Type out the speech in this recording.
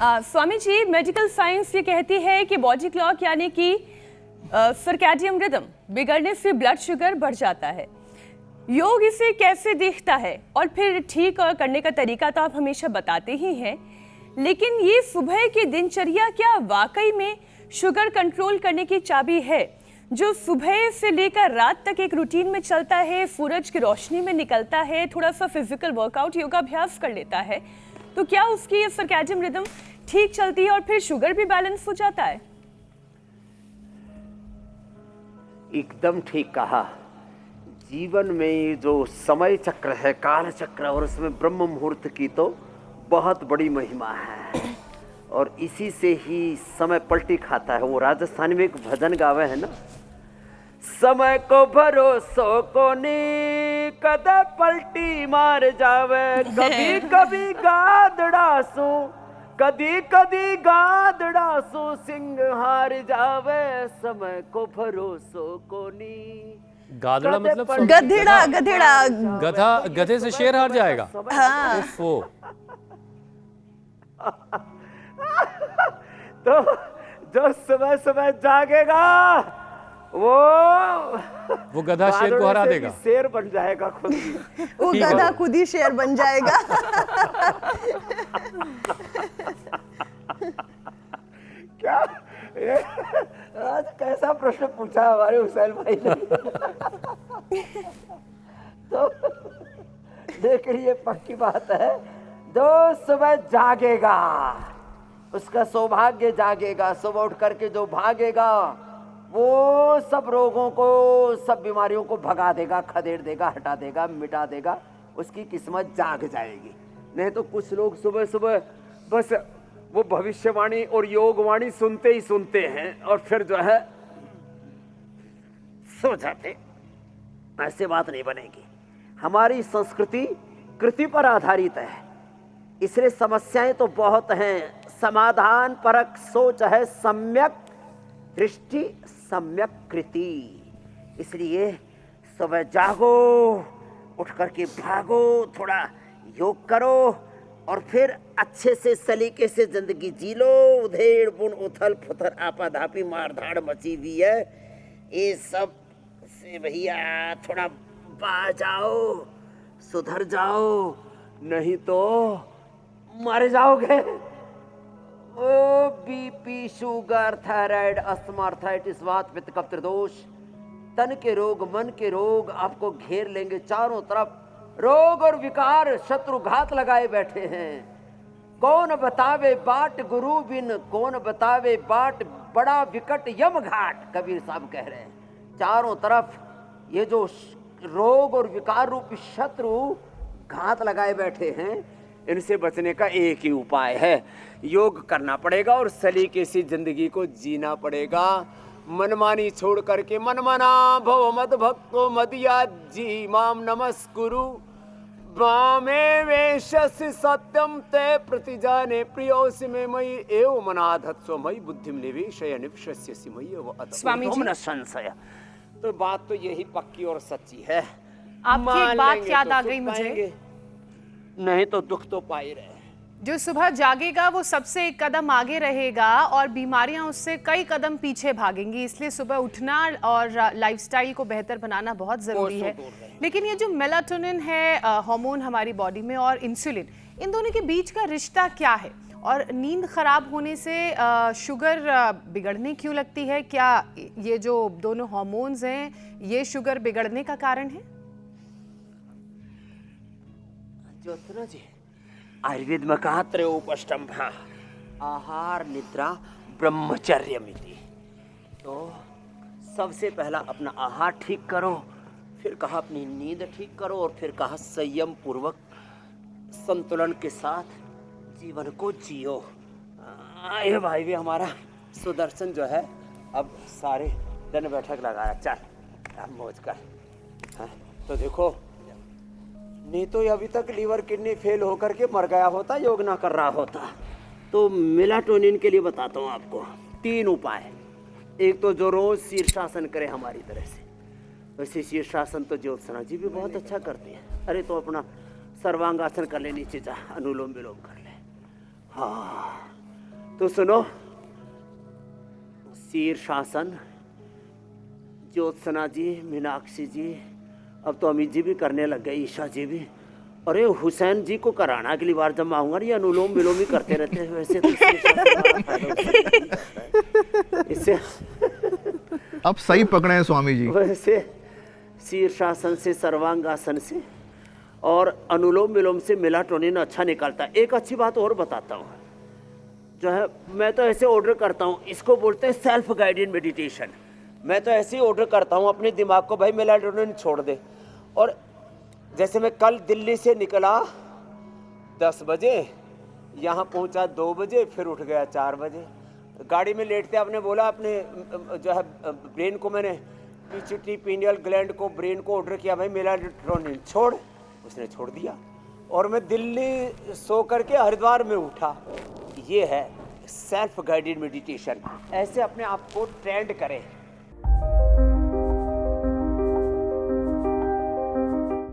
Swami ji, medical science ये कहती है कि बॉडी क्लॉक यानी कि सर्कैडियन रिदम बिगड़ने से ब्लड शुगर बढ़ जाता है। योग इसे कैसे देखता है और फिर ठीक करने का तरीका तो आप हमेशा बताते ही हैं, लेकिन ये सुबह की दिनचर्या क्या वाकई में शुगर कंट्रोल करने की चाबी है, जो सुबह से लेकर रात तक एक रूटीन में चलता है, सूरज की रोशनी में निकलता है, थोड़ा सा फिजिकल वर्कआउट योगाभ्यास कर लेता है, तो क्या उसकी ये सर्कैडियन रिदम ठीक चलती है और फिर शुगर भी बैलेंस हो जाता है? एकदम ठीक कहा। जीवन में जो समय चक्र है, काल चक्र, और उसमें ब्रह्म मुहूर्त की तो बहुत बड़ी महिमा है, और इसी से ही समय पलटी खाता है। वो राजस्थान में एक भजन गावे है ना, समय को भरोसो को नी कदा पलटी मार जावे, कभी कभी गादड़ासू, कदी कदी गादड़ासू सिंह हार जावे, समय को भरोसो को नी। गादड़ा मतलब गधेड़ा, गधेड़ा, गधा, गधे से शेर हार जाएगा। हाँ। तो जो सुबह सुबह जागेगा वो गधा शेर को हरा देगा, शेर बन जाएगा खुद ही। वो गधा खुद ही शेर बन जाएगा। क्या आज कैसा प्रश्न पूछा हमारे हुसैन भाई ने। तो लेकिन ये पक्की बात है, जो सुबह जागेगा उसका सौभाग्य जागेगा। सुबह उठ करके जो भागेगा वो सब रोगों को, सब बीमारियों को भगा देगा, खदेड़ देगा, हटा देगा, मिटा देगा, उसकी किस्मत जाग जाएगी। नहीं तो कुछ लोग सुबह सुबह बस वो भविष्यवाणी और योगवाणी सुनते ही सुनते हैं और फिर जो है सो जाते। ऐसे बात नहीं बनेगी। हमारी संस्कृति कृति पर आधारित है, इसलिए समस्याएं तो बहुत हैं। समाधान परक सोच है सम्यक दृष्टि सम्यक कृति। इसलिए सुबह जागो, उठ करके भागो, थोड़ा योग करो और फिर अच्छे से सलीके से जिंदगी जी लो। उधेड़ बुन उथल पुथल आपाधापी मारधाड़ मची हुई है, ये सब से भैया थोड़ा बाहर जाओ, सुधर जाओ, नहीं तो मर जाओगे। ओ BP, sugar, thyroid, asthma, arthritis, वात, पित्त, कफ, त्रिदोष, तन के रोग, मन के रोग आपको घेर लेंगे। चारों तरफ रोग और विकार, शत्रु घात लगाए बैठे हैं। कौन बतावे बाट गुरु बिन, कौन बतावे बाट बड़ा विकट यम घाट, कबीर साहब कह रहे हैं। चारों तरफ ये जो रोग और विकार रूपी शत्रु घात लगाए बैठे हैं, इनसे बचने का एक ही उपाय है, योग करना पड़ेगा और सलीके से जिंदगी को जीना पड़ेगा। मनमानी छोड़ करके मनमना भव मद भक्तो मदिया जी माम नमस्कुरु मामे वेशसि सत्यम ते प्रतिजाने प्रियोसि मे मयि एव मनाधत्सो मयि बुद्धिम निवेशय निवशस्यसि मयि व अत स्वामी जी, न संशय। तो बात तो यही पक्की और सच्ची है। आपकी एक बात याद आ गई मुझे, नहीं तो दुख तो पा ही रहे। जो सुबह जागेगा वो सबसे एक कदम आगे रहेगा और बीमारियां उससे कई कदम पीछे भागेंगी। इसलिए सुबह उठना और लाइफस्टाइल को बेहतर बनाना बहुत जरूरी है। लेकिन ये जो मेलाटोनिन है हार्मोन हमारी बॉडी में, और इंसुलिन, इन दोनों के बीच का रिश्ता क्या है? और नींद खराब होने से शुगर बिगड़ने क्यों लगती है? क्या ये जो दोनों हार्मोन्स हैं ये शुगर बिगड़ने का कारण है? ज्योत्सना जी, आयुर्वेद में कहा त्रयोपष्टम्भा आहार निद्रा ब्रह्मचर्य मिति। तो सबसे पहला अपना आहार ठीक करो, फिर कहा अपनी नींद ठीक करो, और फिर कहा संयम पूर्वक संतुलन के साथ जीवन को जियो। ये भाई भी हमारा सुदर्शन जो है अब सारे दिन बैठक लगाया, चल अब मौज कर। हाँ, तो देखो, नहीं तो अभी तक लीवर किडनी फेल होकर के मर गया होता, योग ना कर रहा होता। तो मेलाटोनिन के लिए बताता हूँ आपको 3 उपाय। एक तो जो रोज शीर्षासन करे हमारी तरह से, वैसे शीर्षासन तो ज्योत्सना जी भी बहुत अच्छा करती है। अरे तो अपना सर्वांगासन कर ले, नीचे जा अनुलोम विलोम कर ले। हाँ, तो सुनो, शीर्षासन, ज्योत्सना जी, मीनाक्षी जी, अब तो अमित जी भी करने लग गए, ईशा जी भी। अरे हुसैन जी को कराना अगली बार जब मैं आऊंगा, ये अनुलोम विलोम ही करते रहते हैं वैसे तो इससे अब सही पकड़े हैं स्वामी जी। वैसे शीर्षासन से, सर्वांगासन से और अनुलोम विलोम से मेलाटोनिन अच्छा निकलता है। एक अच्छी बात और बताता हूँ, जो है मैं तो ऐसे ऑर्डर करता हूँ, इसको बोलते हैं सेल्फ गाइडेड मेडिटेशन। मैं तो ऐसे ही ऑर्डर करता हूँ अपने दिमाग को, भाई मेलाटोनिन छोड़ दे। और जैसे मैं कल दिल्ली से निकला 10 बजे, यहाँ पहुँचा 2 बजे, फिर उठ गया 4 बजे। गाड़ी में लेटते आपने बोला, अपने जो है ब्रेन को मैंने पीछे पीनियल ग्लैंड को, ब्रेन को ऑर्डर किया, भाई मेलाटोनिन छोड़, उसने छोड़ दिया। और मैं दिल्ली सो करके हरिद्वार में उठा। ये है सेल्फ गाइडेड मेडिटेशन। ऐसे अपने आप को ट्रेंड करें।